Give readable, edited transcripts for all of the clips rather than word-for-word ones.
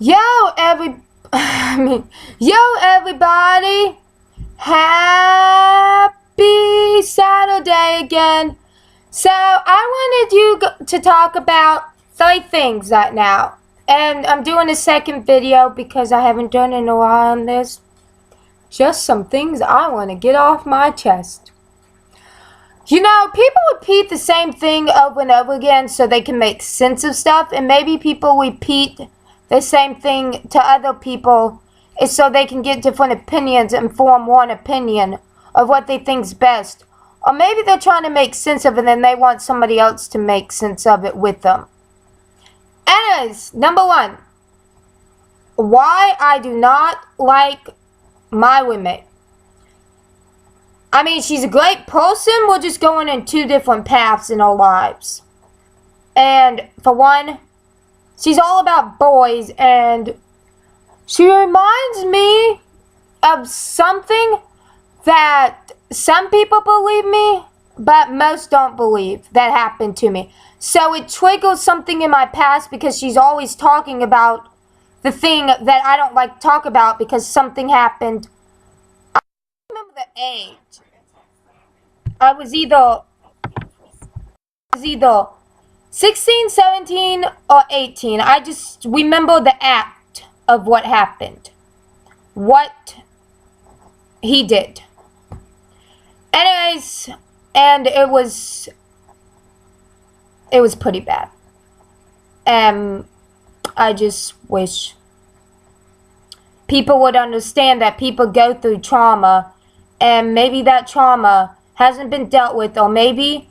Yo, every, I mean, yo, everybody! Happy Saturday again. So, I wanted you to talk about 3 things right now. And I'm doing a second video because I haven't done it in a while on this. Just some things I want to get off my chest. You know, people repeat the same thing over and over again so they can make sense of stuff. And maybe people repeat the same thing to other people is so they can get different opinions and form one opinion of what they think's best. Or maybe they're trying to make sense of it and they want somebody else to make sense of it with them. Anyways, number 1. Why I do not like my roommate. I mean, she's a great person. We're just going in 2 different paths in our lives. And for one, she's all about boys, and she reminds me of something that some people believe me, but most don't believe that happened to me. So it triggers something in my past because she's always talking about the thing that I don't like to talk about because something happened. I don't remember the age. I was either 16, 17, or 18. I just remember the act of what happened. What he did. Anyways, and it was pretty bad. I just wish people would understand that people go through trauma, and maybe that trauma hasn't been dealt with, or maybe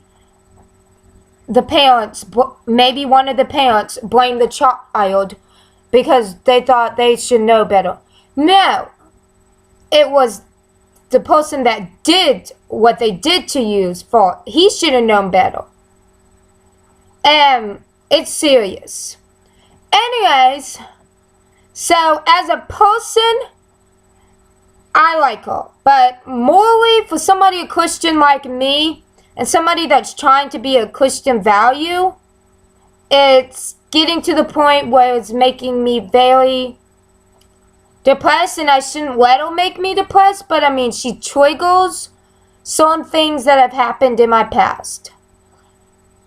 maybe one of the parents blamed the child because they thought they should know better. No, it was the person that did what they did to you's fault. He should have known better. It's serious. Anyways, so as a person, I like her. But morally, for somebody a Christian like me, and somebody that's trying to be a Christian value, it's getting to the point where it's making me very depressed, and I shouldn't let her make me depressed, but I mean, she triggers some things that have happened in my past.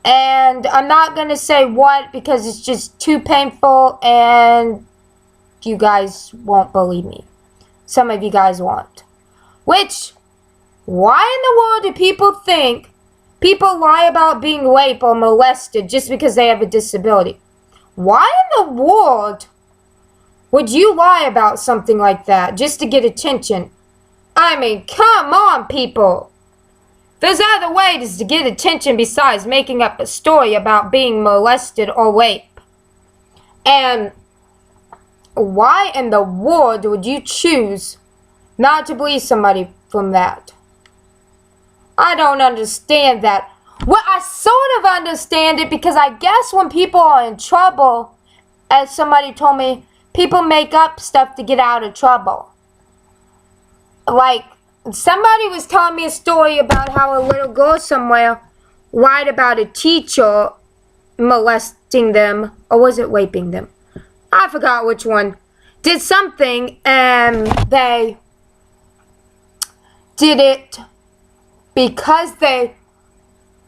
And I'm not going to say what because it's just too painful and you guys won't believe me. Some of you guys won't. Which, why in the world do people think people lie about being raped or molested just because they have a disability? Why in the world would you lie about something like that just to get attention? I mean, come on, people. There's other ways to get attention besides making up a story about being molested or raped. And why in the world would you choose not to believe somebody from that? I don't understand that. Well, I sort of understand it because I guess when people are in trouble, as somebody told me, people make up stuff to get out of trouble. Like, somebody was telling me a story about how a little girl somewhere lied about a teacher molesting them, or was it raping them? I forgot which one. Did something, and they did it because they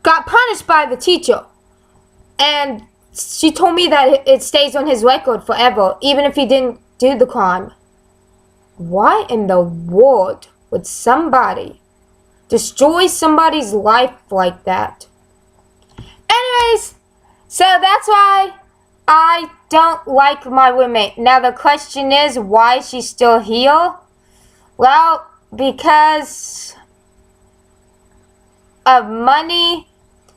got punished by the teacher. And she told me that it stays on his record forever, even if he didn't do the crime. Why in the world would somebody destroy somebody's life like that? Anyways, so that's why I don't like my roommate. Now the question is, why is she still here? Well, because of money,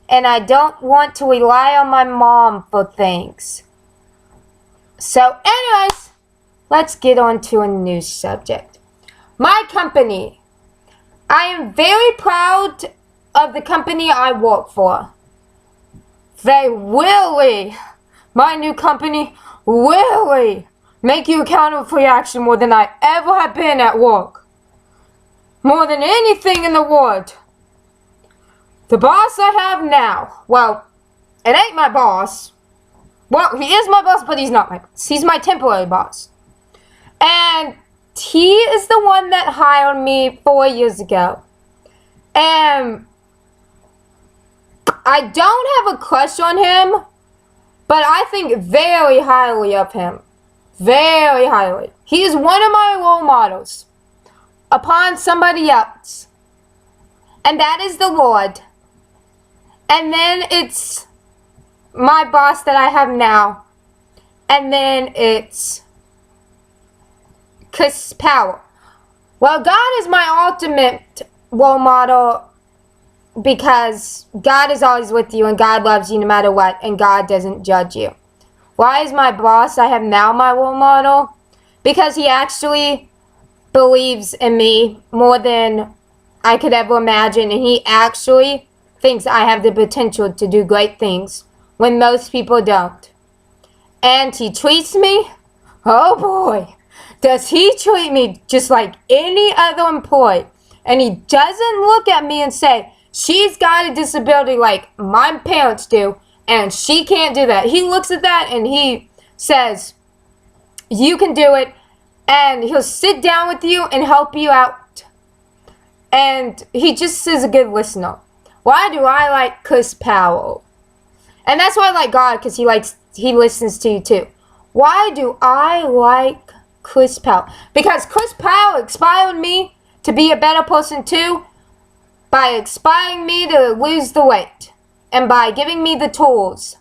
and I don't want to rely on my mom for things. So anyways, let's get on to a new subject. My company. I am very proud of the company I work for. They really, my new company, really make you accountable for your action more than I ever have been at work. More than anything in the world. The boss I have now, well, it ain't my boss. Well, he is my boss, but he's not my boss. He's my temporary boss. And he is the one that hired me 4 years ago. And I don't have a crush on him, but I think very highly of him. Very highly. He is one of my role models upon somebody else. And that is the Lord. And then it's my boss that I have now. And then it's Chris Powell. Well, God is my ultimate role model because God is always with you and God loves you no matter what, and God doesn't judge you. Why is my boss I have now my role model? Because he actually believes in me more than I could ever imagine, and he actually thinks I have the potential to do great things when most people don't. And he treats me, oh boy, does he treat me just like any other employee. And he doesn't look at me and say, she's got a disability like my parents do, and she can't do that. He looks at that and he says, you can do it, and he'll sit down with you and help you out. And he just is a good listener. Why do I like Chris Powell? And that's why I like God, because he listens to you too. Why do I like Chris Powell? Because Chris Powell inspired me to be a better person too, by inspiring me to lose the weight, and by giving me the tools.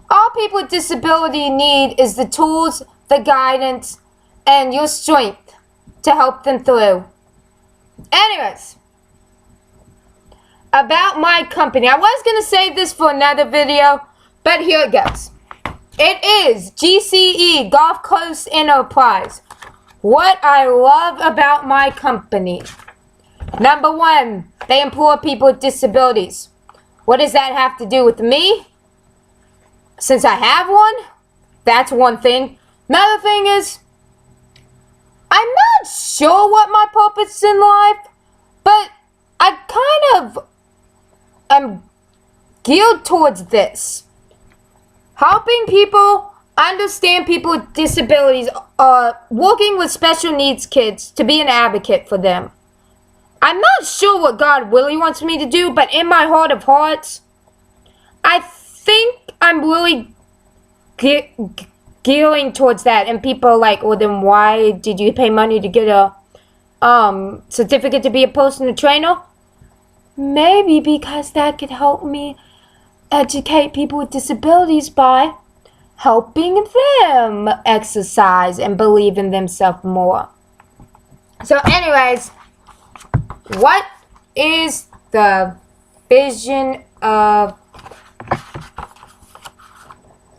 All people with disability need is the tools, the guidance, and your strength to help them through. Anyways, about my company. I was going to save this for another video, but here it goes. It is GCE, Gulf Coast Enterprise. What I love about my company. Number one, they employ people with disabilities. What does that have to do with me? Since I have one, that's one thing. Another thing is, I'm not sure what my purpose in life, but I kind of am geared towards this. Helping people understand people with disabilities, working with special needs kids to be an advocate for them. I'm not sure what God really wants me to do, but in my heart of hearts, I think I'm really gearing towards that. And people are like, well, then why did you pay money to get a certificate to be a personal trainer? Maybe because that could help me educate people with disabilities by helping them exercise and believe in themselves more. So anyways, what is the vision of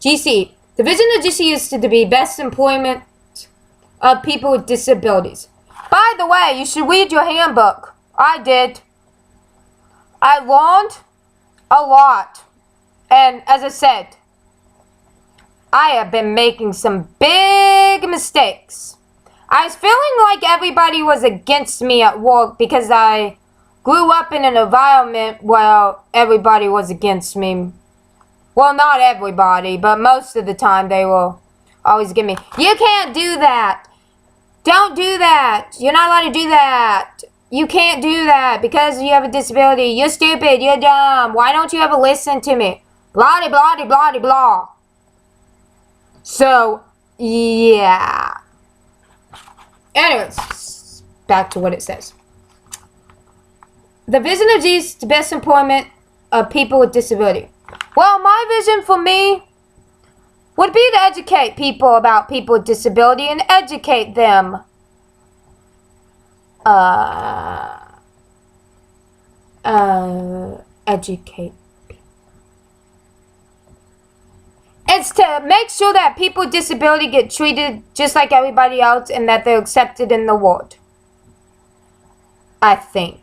GC? The vision of GC is to be best employment of people with disabilities. By the way, you should read your handbook. I did. I learned a lot. And as I said, I have been making some big mistakes. I was feeling like everybody was against me at work because I grew up in an environment where everybody was against me. Well, not everybody, but most of the time they were always against me. You can't do that. Don't do that. You're not allowed to do that. You can't do that because you have a disability. You're stupid. You're dumb. Why don't you ever listen to me? Blah, blah, blah, blah, blah. So, yeah. Anyways, back to what it says. The vision of Jesus is the best employment of people with disability. Well, my vision for me would be to educate people about people with disability and educate them. Educate. It's to make sure that people with disability get treated just like everybody else and that they're accepted in the world. I think.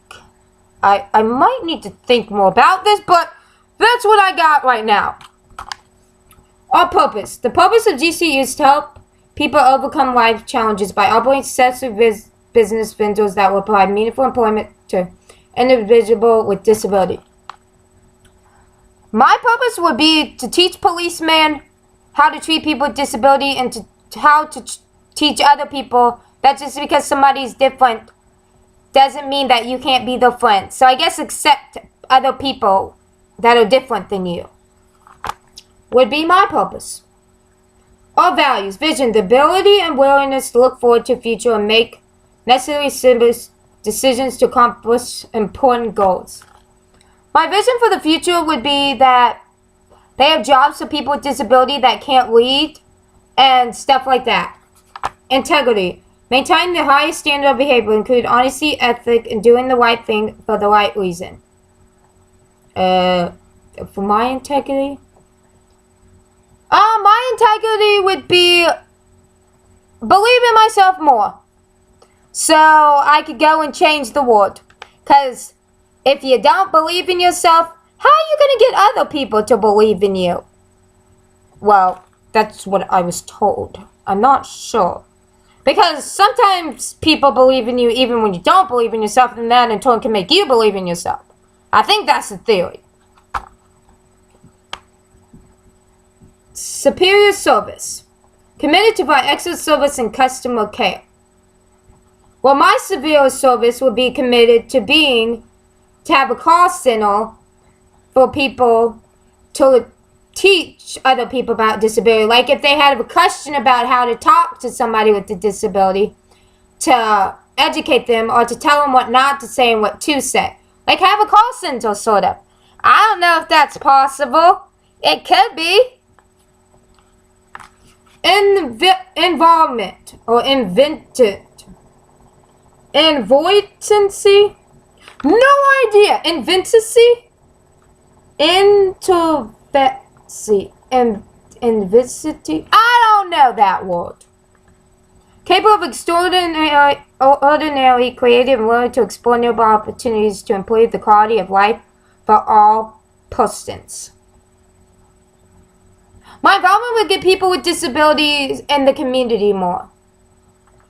I might need to think more about this, but that's what I got right now. Our purpose. The purpose of GC is to help people overcome life challenges by operating successful business ventures that will provide meaningful employment to individuals with disability. My purpose would be to teach policemen how to treat people with disability and how to teach other people that just because somebody's different doesn't mean that you can't be their friend. So I guess accept other people that are different than you would be my purpose. Our values, vision, the ability and willingness to look forward to the future and make necessary decisions to accomplish important goals. My vision for the future would be that they have jobs for people with disability that can't read and stuff like that. Integrity. Maintain the highest standard of behavior, include honesty, ethic, and doing the right thing for the right reason. For my integrity? My integrity would be believe in myself more. So I could go and change the world. Because if you don't believe in yourself, how are you going to get other people to believe in you? Well, that's what I was told. I'm not sure. Because sometimes people believe in you even when you don't believe in yourself, and that in turn can make you believe in yourself. I think that's the theory. Superior service. Committed to provide excellent service and customer care. Well, my superior service would be committed to have a call center for people to teach other people about disability. Like if they had a question about how to talk to somebody with a disability, to educate them or to tell them what not to say and what to say. Like have a call center, sort of. I don't know if that's possible. It could be. Involvement or invented. Invoitancy? No idea. Inventancy? Invicity? I don't know that word. Capable of extraordinarily creative and willing to explore nearby opportunities to improve the quality of life for all persons. My involvement would get people with disabilities in the community more.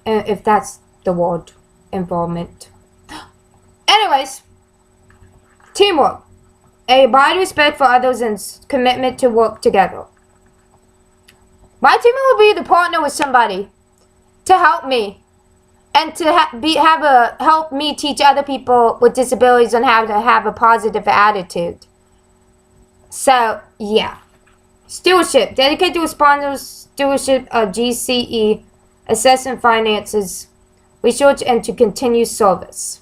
If that's the word, involvement. Anyways, teamwork. A wide respect for others and commitment to work together. My team will be to partner with somebody to help me and to help me teach other people with disabilities on how to have a positive attitude. So, yeah. Stewardship. Dedicated to responsible stewardship of GCE, assessment finances, research, and to continue service.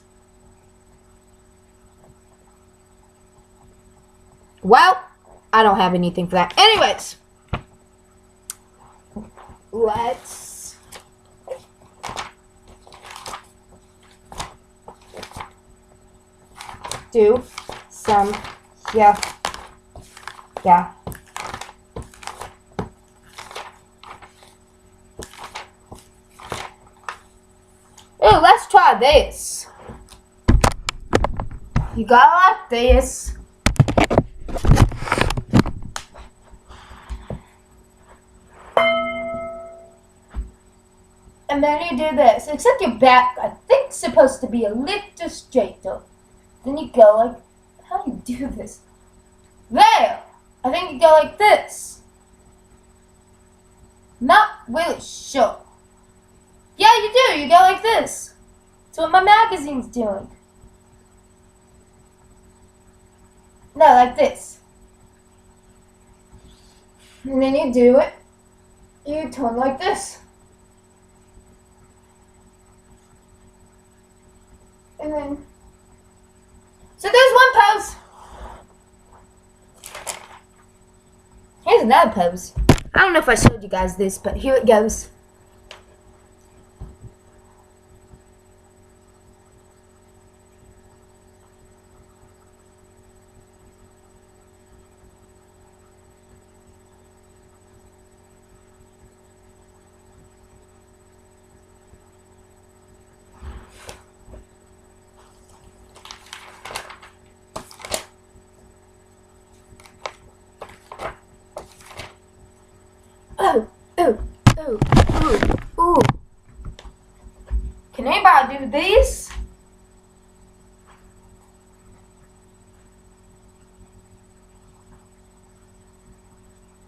Well, I don't have anything for that. Anyways, let's do some, yeah. Ooh, let's try this. You gotta like this. And then you do this. Except your back, I think, supposed to be a little straighter. Then you go like, how do you do this? There! I think you go like this. Not really sure. Yeah, you do. You go like this. That's what my magazine's doing. No, like this. And then you do it. You turn like this. And then... So there's one pose. Here's another pose. I don't know if I showed you guys this, but here it goes. Ooh. Can anybody do this?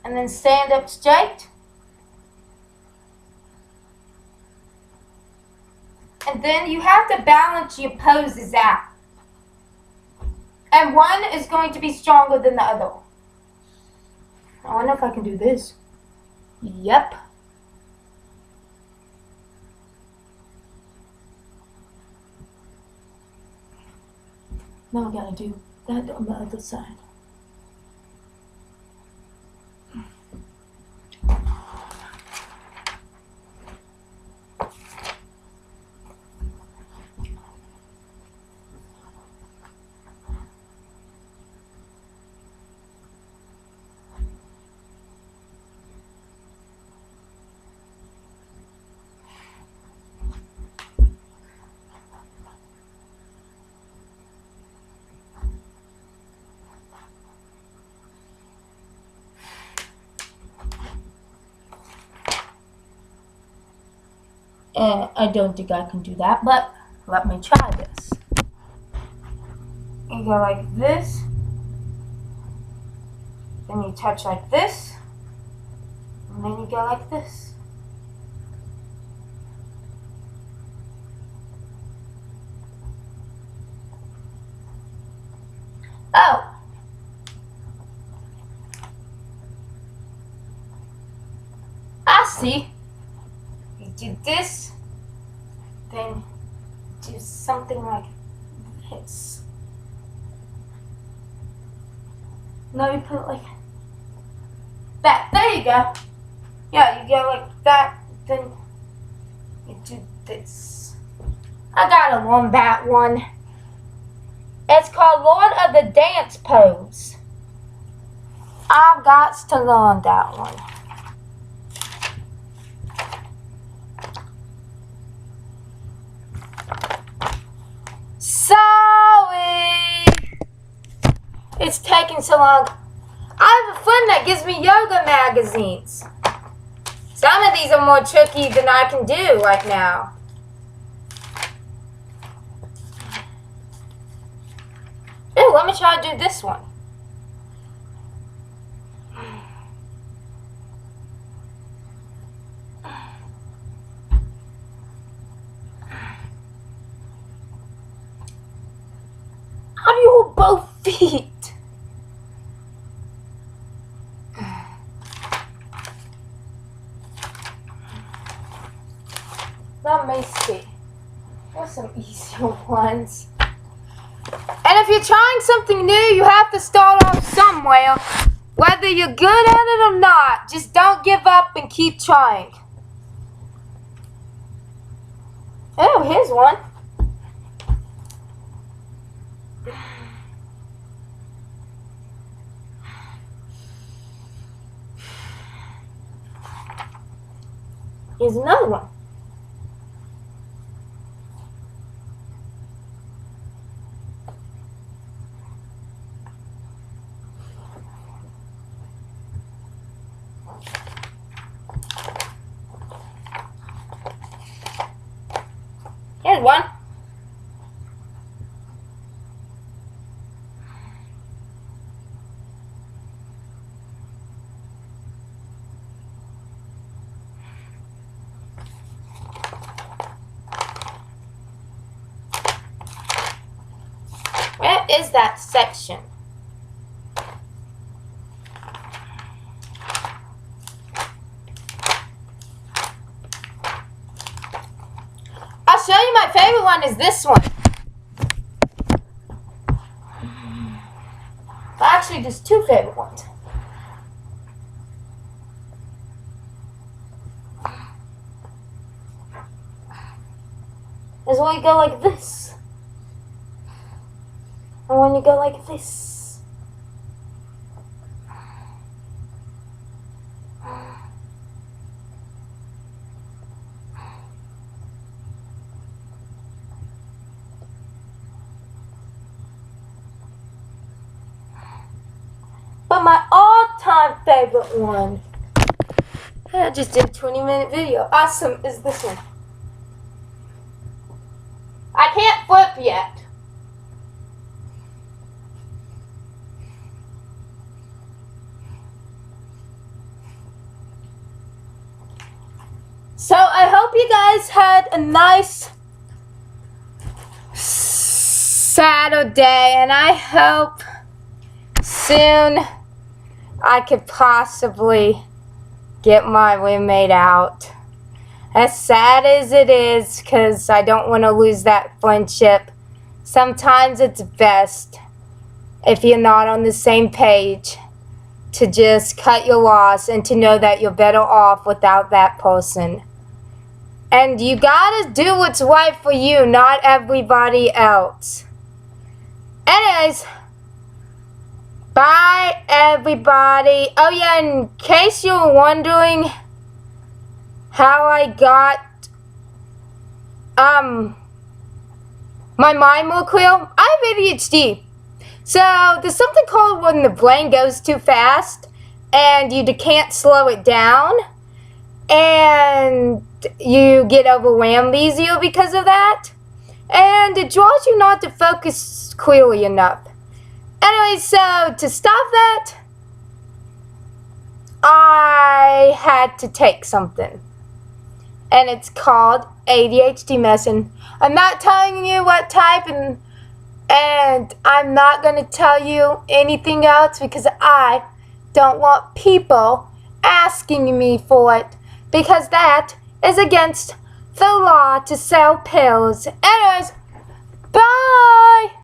And And then stand up straight. And then you have to balance your poses out. And one is going to be stronger than the other. I wonder if I can do this. Yep. Now I gotta do that on the other side. And I don't think I can do that, but let me try this. You go like this. Then you touch like this. And then you go like this. Oh! I see. You do this, then do something like this. No, you put it like that. There you go. Yeah, you go like that, then you do this. I gotta learn that one. It's called Lord of the Dance pose. I've got to learn that one. Sorry! It's taking so long. I have a friend that gives me yoga magazines. Some of these are more tricky than I can do right now. Ooh, let me try to do this one. How do you hold both feet? Let me see. There's some easier ones. And if you're trying something new, you have to start off somewhere. Whether you're good at it or not, just don't give up and keep trying. Oh, here's one. Here's another one. Here's one. Where is that section? I'll show you my favorite one is this one. Well, actually, there's two favorite ones. Is when you go like this. And when you go like this. But my all-time favorite one, I just did a 20-minute video. Awesome is this one. I can't flip yet. So I hope you guys had a nice Saturday, and I hope soon I could possibly get my roommate out. As sad as it is, because I don't want to lose that friendship, sometimes it's best, if you're not on the same page, to just cut your loss and to know that you're better off without that person. And you gotta do what's right for you, not everybody else. Anyways, bye everybody. Oh yeah, in case you were wondering how I got my mind more clear, I have ADHD. So there's something called when the brain goes too fast and you can't slow it down, and you get overwhelmed easier because of that, and it draws you not to focus clearly enough. Anyway, so to stop that, I had to take something, and it's called ADHD medicine. I'm not telling you what type, and I'm not going to tell you anything else because I don't want people asking me for it, because that is against the law to sell pills. Anyways, bye!